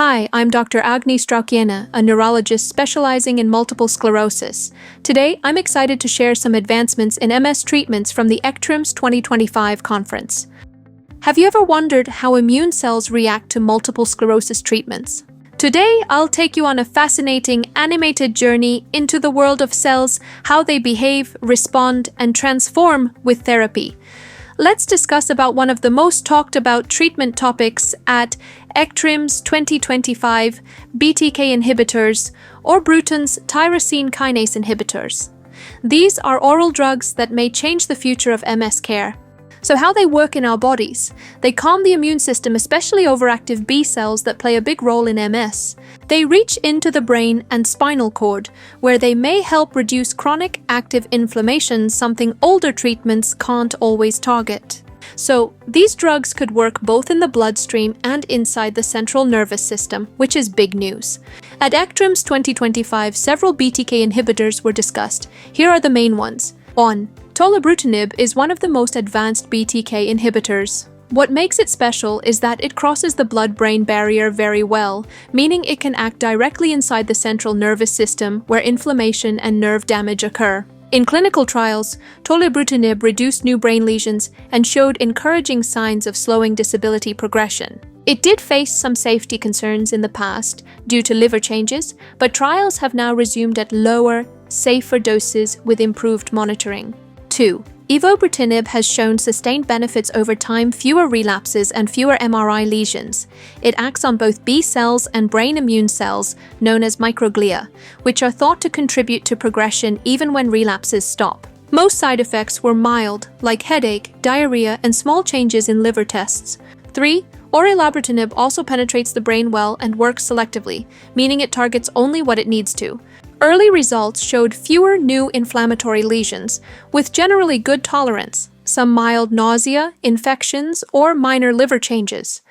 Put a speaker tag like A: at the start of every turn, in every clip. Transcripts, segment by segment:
A: Hi, I'm Dr. Agne Straukiene, a neurologist specializing in multiple sclerosis. Today, I'm excited to share some advancements in MS treatments from the ECTRIMS 2025 conference. Have you ever wondered how immune cells react to multiple sclerosis treatments? Today, I'll take you on a fascinating, animated journey into the world of cells, how they behave, respond, and transform with therapy. Let's discuss about one of the most talked about treatment topics at ECTRIMS 2025, BTK inhibitors, or Bruton's tyrosine kinase inhibitors. These are oral drugs that may change the future of MS care. So how they work in our bodies. They calm the immune system, especially overactive B cells that play a big role in MS. They reach into the brain and spinal cord, where they may help reduce chronic active inflammation, something older treatments can't always target. So, these drugs could work both in the bloodstream and inside the central nervous system, which is big news. At ECTRIMS 2025, several BTK inhibitors were discussed. Here are the main ones. 1. Tolebrutinib is one of the most advanced BTK inhibitors. What makes it special is that it crosses the blood-brain barrier very well, meaning it can act directly inside the central nervous system where inflammation and nerve damage occur. In clinical trials, tolebrutinib reduced new brain lesions and showed encouraging signs of slowing disability progression. It did face some safety concerns in the past due to liver changes, but trials have now resumed at lower, safer doses with improved monitoring. 2. Evobrutinib has shown sustained benefits over time, fewer relapses and fewer MRI lesions. It acts on both B cells and brain immune cells, known as microglia, which are thought to contribute to progression even when relapses stop. Most side effects were mild, like headache, diarrhea, and small changes in liver tests. 3. Orelabrutinib also penetrates the brain well and works selectively, meaning it targets only what it needs to. Early results showed fewer new inflammatory lesions, with generally good tolerance, some mild nausea, infections, or minor liver changes.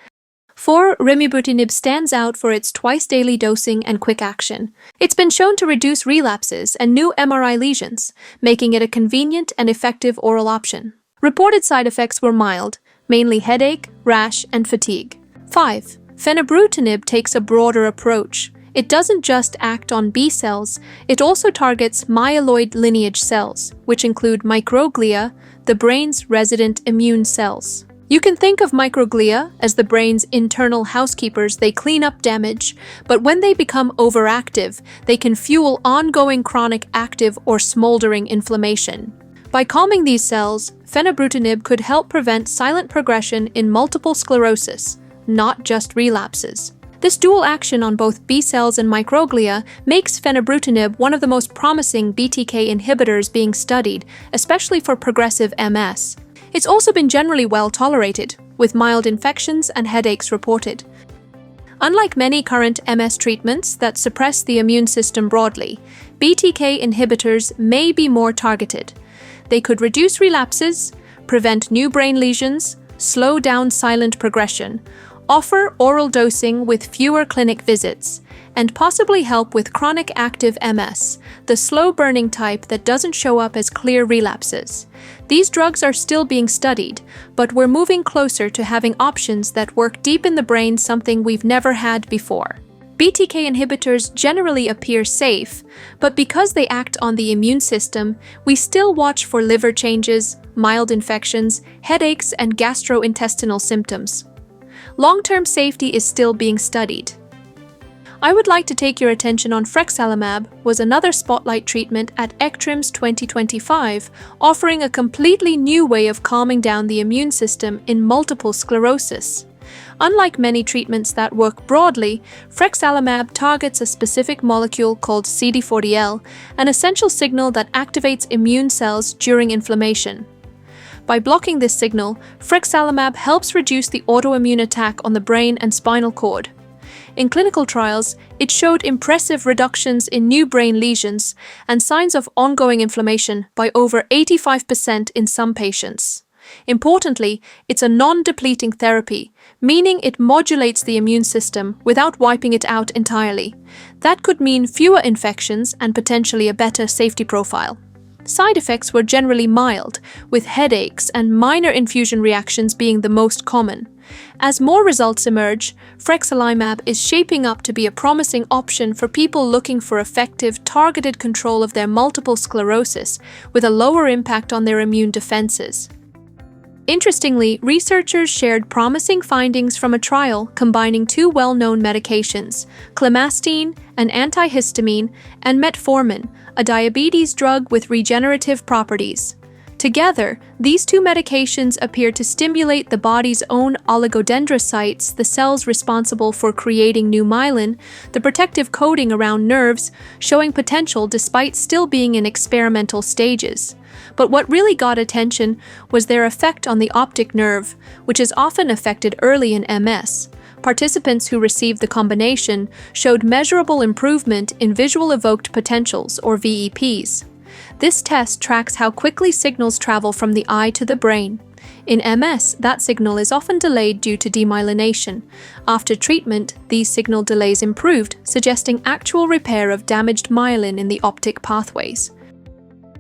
A: 4. Remibrutinib stands out for its twice-daily dosing and quick action. It's been shown to reduce relapses and new MRI lesions, making it a convenient and effective oral option. Reported side effects were mild, mainly headache, rash, and fatigue. 5. Fenebrutinib takes a broader approach. It doesn't just act on B cells, it also targets myeloid lineage cells, which include microglia, the brain's resident immune cells. You can think of microglia as the brain's internal housekeepers. They clean up damage, but when they become overactive, they can fuel ongoing chronic active or smoldering inflammation. By calming these cells, fenebrutinib could help prevent silent progression in multiple sclerosis, not just relapses. This dual action on both B cells and microglia makes fenebrutinib one of the most promising BTK inhibitors being studied, especially for progressive MS. It's also been generally well tolerated, with mild infections and headaches reported. Unlike many current MS treatments that suppress the immune system broadly, BTK inhibitors may be more targeted. They could reduce relapses, prevent new brain lesions, slow down silent progression, offer oral dosing with fewer clinic visits, and possibly help with chronic active MS, the slow-burning type that doesn't show up as clear relapses. These drugs are still being studied, but we're moving closer to having options that work deep in the brain, something we've never had before. BTK inhibitors generally appear safe, but because they act on the immune system, we still watch for liver changes, mild infections, headaches, and gastrointestinal symptoms. Long-term safety is still being studied. I would like to take your attention on Frexalimab, was another spotlight treatment at ECTRIMS 2025, offering a completely new way of calming down the immune system in multiple sclerosis. Unlike many treatments that work broadly, Frexalimab targets a specific molecule called CD40L, an essential signal that activates immune cells during inflammation. By blocking this signal, Frexalimab helps reduce the autoimmune attack on the brain and spinal cord. In clinical trials, it showed impressive reductions in new brain lesions and signs of ongoing inflammation by over 85% in some patients. Importantly, it's a non-depleting therapy, meaning it modulates the immune system without wiping it out entirely. That could mean fewer infections and potentially a better safety profile. Side effects were generally mild, with headaches and minor infusion reactions being the most common. As more results emerge, Frexalimab is shaping up to be a promising option for people looking for effective, targeted control of their multiple sclerosis with a lower impact on their immune defenses. Interestingly, researchers shared promising findings from a trial combining two well-known medications, Clemastine, an antihistamine, and Metformin, a diabetes drug with regenerative properties. Together, these two medications appear to stimulate the body's own oligodendrocytes, the cells responsible for creating new myelin, the protective coating around nerves, showing potential despite still being in experimental stages. But what really got attention was their effect on the optic nerve, which is often affected early in MS. Participants who received the combination showed measurable improvement in visual evoked potentials, or VEPs. This test tracks how quickly signals travel from the eye to the brain. In MS, that signal is often delayed due to demyelination. After treatment, these signal delays improved, suggesting actual repair of damaged myelin in the optic pathways.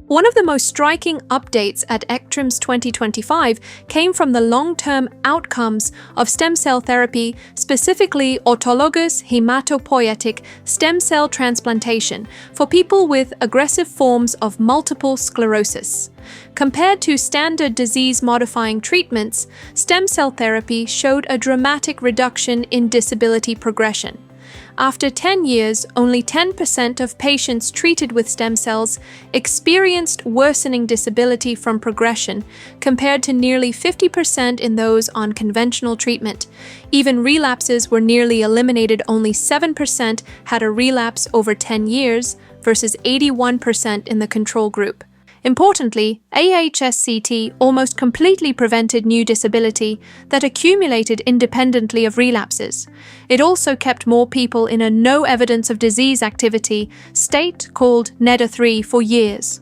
A: One of the most striking updates at ECTRIMS 2025 came from the long-term outcomes of stem cell therapy, specifically autologous haematopoietic stem cell transplantation for people with aggressive forms of multiple sclerosis. Compared to standard disease-modifying treatments, stem cell therapy showed a dramatic reduction in disability progression. After 10 years, only 10% of patients treated with stem cells experienced worsening disability from progression, compared to nearly 50% in those on conventional treatment. Even relapses were nearly eliminated. Only 7% had a relapse over 10 years, versus 81% in the control group. Importantly, AHSCT almost completely prevented new disability that accumulated independently of relapses. It also kept more people in a no evidence of disease activity state called NEDA3 for years.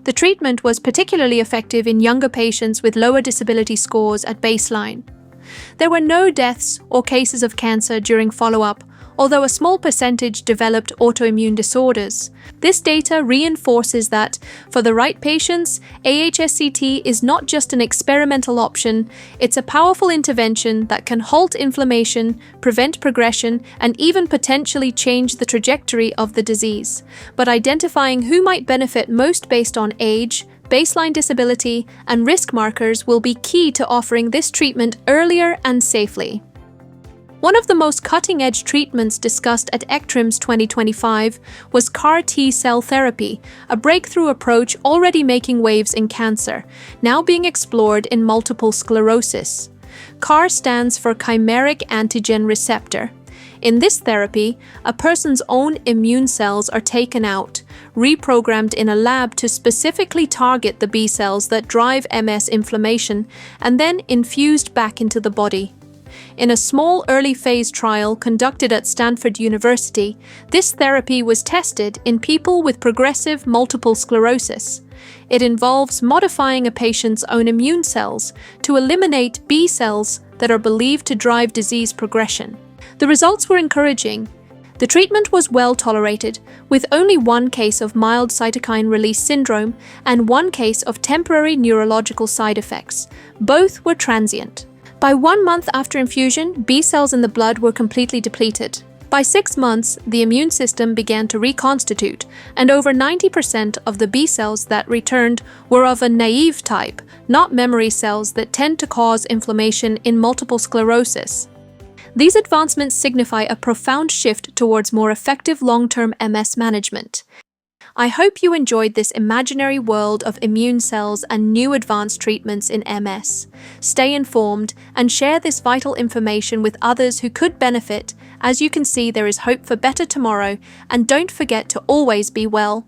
A: The treatment was particularly effective in younger patients with lower disability scores at baseline. There were no deaths or cases of cancer during follow-up, although a small percentage developed autoimmune disorders. This data reinforces that, for the right patients, AHSCT is not just an experimental option, it's a powerful intervention that can halt inflammation, prevent progression, and even potentially change the trajectory of the disease. But identifying who might benefit most based on age, baseline disability, and risk markers will be key to offering this treatment earlier and safely. One of the most cutting-edge treatments discussed at ECTRIMS 2025 was CAR T-cell therapy, a breakthrough approach already making waves in cancer, now being explored in multiple sclerosis. CAR stands for chimeric antigen receptor. In this therapy, a person's own immune cells are taken out, reprogrammed in a lab to specifically target the B cells that drive MS inflammation, and then infused back into the body. In a small early-phase trial conducted at Stanford University, this therapy was tested in people with progressive multiple sclerosis. It involves modifying a patient's own immune cells to eliminate B cells that are believed to drive disease progression. The results were encouraging. The treatment was well tolerated, with only one case of mild cytokine release syndrome and one case of temporary neurological side effects. Both were transient. By 1 month after infusion, B cells in the blood were completely depleted. By 6 months, the immune system began to reconstitute, and over 90% of the B cells that returned were of a naive type, not memory cells that tend to cause inflammation in multiple sclerosis. These advancements signify a profound shift towards more effective long-term MS management. I hope you enjoyed this imaginary world of immune cells and new advanced treatments in MS. Stay informed and share this vital information with others who could benefit. As you can see, there is hope for better tomorrow, and don't forget to always be well.